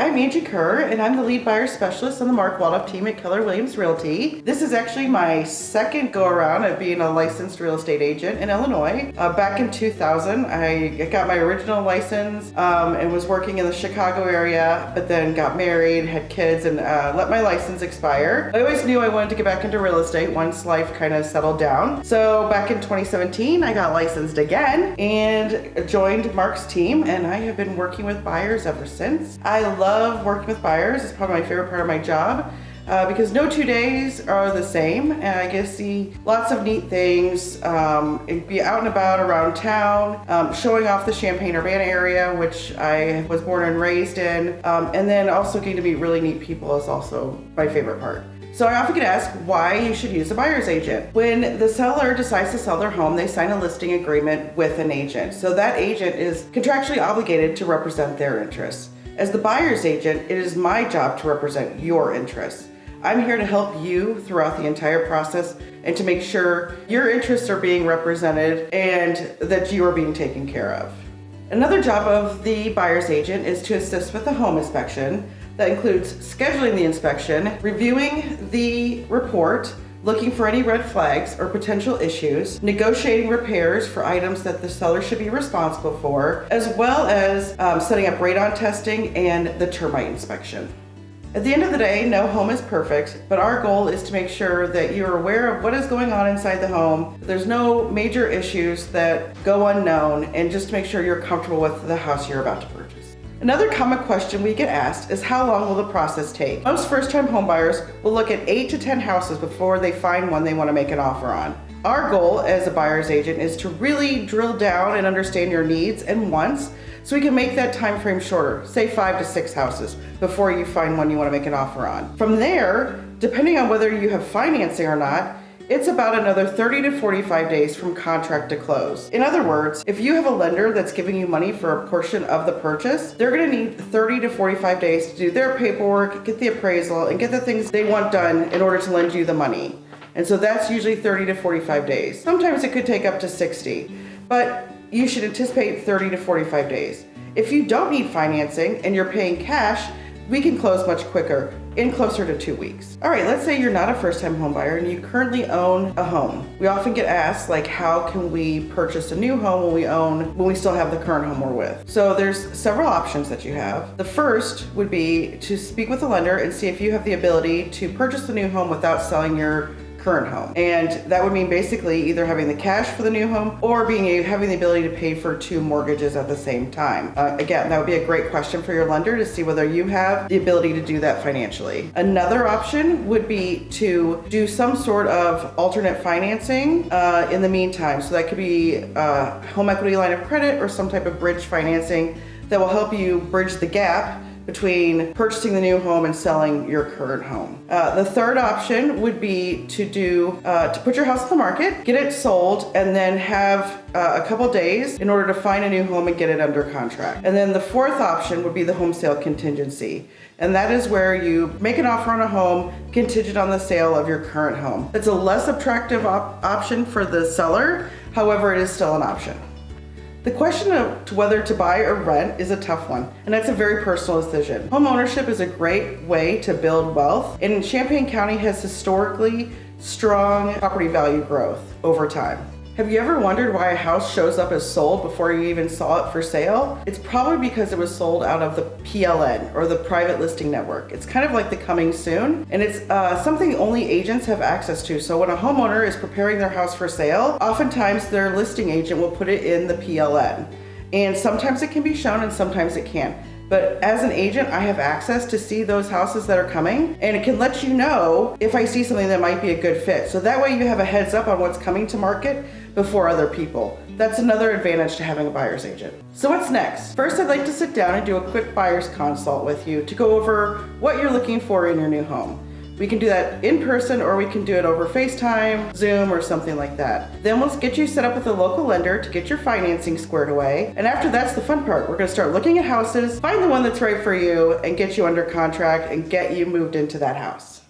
I'm Angie Kerr, and I'm the lead buyer specialist on the Mark Waldhoff team at Keller Williams Realty. This is actually my second go around of being a licensed real estate agent in Illinois. Back in 2000, I got my original license and was working in the Chicago area, but then got married, had kids, and let my license expire. I always knew I wanted to get back into real estate once life kind of settled down. So back in 2017, I got licensed again and joined Mark's team, and I have been working with buyers ever since. I love working with buyers. It's probably my favorite part of my job because no 2 days are the same, and I get to see lots of neat things, and be out and about around town, showing off the Champaign-Urbana area, which I was born and raised in, and then also getting to meet really neat people is also my favorite part. So I often get asked why you should use a buyer's agent. When the seller decides to sell their home, they sign a listing agreement with an agent. So that agent is contractually obligated to represent their interests. As the buyer's agent, it is my job to represent your interests. I'm here to help you throughout the entire process and to make sure your interests are being represented and that you are being taken care of. Another job of the buyer's agent is to assist with the home inspection. That includes scheduling the inspection, reviewing the report, looking for any red flags or potential issues, negotiating repairs for items that the seller should be responsible for, as well as setting up radon testing and the termite inspection. At the end of the day, no home is perfect, but our goal is to make sure that you're aware of what is going on inside the home, that there's no major issues that go unknown, and just to make sure you're comfortable with the house you're about to purchase. Another common question we get asked is how long will the process take? Most first-time home buyers will look at 8 to 10 houses before they find one they want to make an offer on. Our goal as a buyer's agent is to really drill down and understand your needs and wants so we can make that time frame shorter, say 5 to 6 houses before you find one you want to make an offer on. From there, depending on whether you have financing or not, it's about another 30 to 45 days from contract to close. In other words, if you have a lender that's giving you money for a portion of the purchase, they're gonna need 30 to 45 days to do their paperwork, get the appraisal, and get the things they want done in order to lend you the money. And so that's usually 30 to 45 days. Sometimes it could take up to 60, but you should anticipate 30 to 45 days. If you don't need financing and you're paying cash, we can close much quicker, in closer to 2 weeks. All right, let's say you're not a first-time home buyer and you currently own a home. We often get asked, like, how can we purchase a new home when we still have the current home we're with? So there's several options that you have. The first would be to speak with the lender and see if you have the ability to purchase the new home without selling your current home. And that would mean basically either having the cash for the new home or having the ability to pay for 2 mortgages at the same time. Again, that would be a great question for your lender to see whether you have the ability to do that financially. Another option would be to do some sort of alternate financing in the meantime. So that could be a home equity line of credit or some type of bridge financing that will help you bridge the gap between purchasing the new home and selling your current home. The third option would be to put your house on the market, get it sold, and then have a couple days in order to find a new home and get it under contract. And then the fourth option would be the home sale contingency. And that is where you make an offer on a home contingent on the sale of your current home. It's a less attractive option for the seller, however, it is still an option. The question of whether to buy or rent is a tough one, and that's a very personal decision. Home ownership is a great way to build wealth, and Champaign County has historically strong property value growth over time. Have you ever wondered why a house shows up as sold before you even saw it for sale? It's probably because it was sold out of the PLN, or the private listing network. It's kind of like the coming soon, and it's something only agents have access to. So when a homeowner is preparing their house for sale, oftentimes their listing agent will put it in the PLN. And sometimes it can be shown and sometimes it can't. But as an agent, I have access to see those houses that are coming, and it can let you know if I see something that might be a good fit. So that way you have a heads up on what's coming to market before other people. That's another advantage to having a buyer's agent. So what's next? First, I'd like to sit down and do a quick buyer's consult with you to go over what you're looking for in your new home. We can do that in person, or we can do it over FaceTime, Zoom, or something like that. Then we'll get you set up with a local lender to get your financing squared away. And after that's the fun part. We're gonna start looking at houses, find the one that's right for you, and get you under contract and get you moved into that house.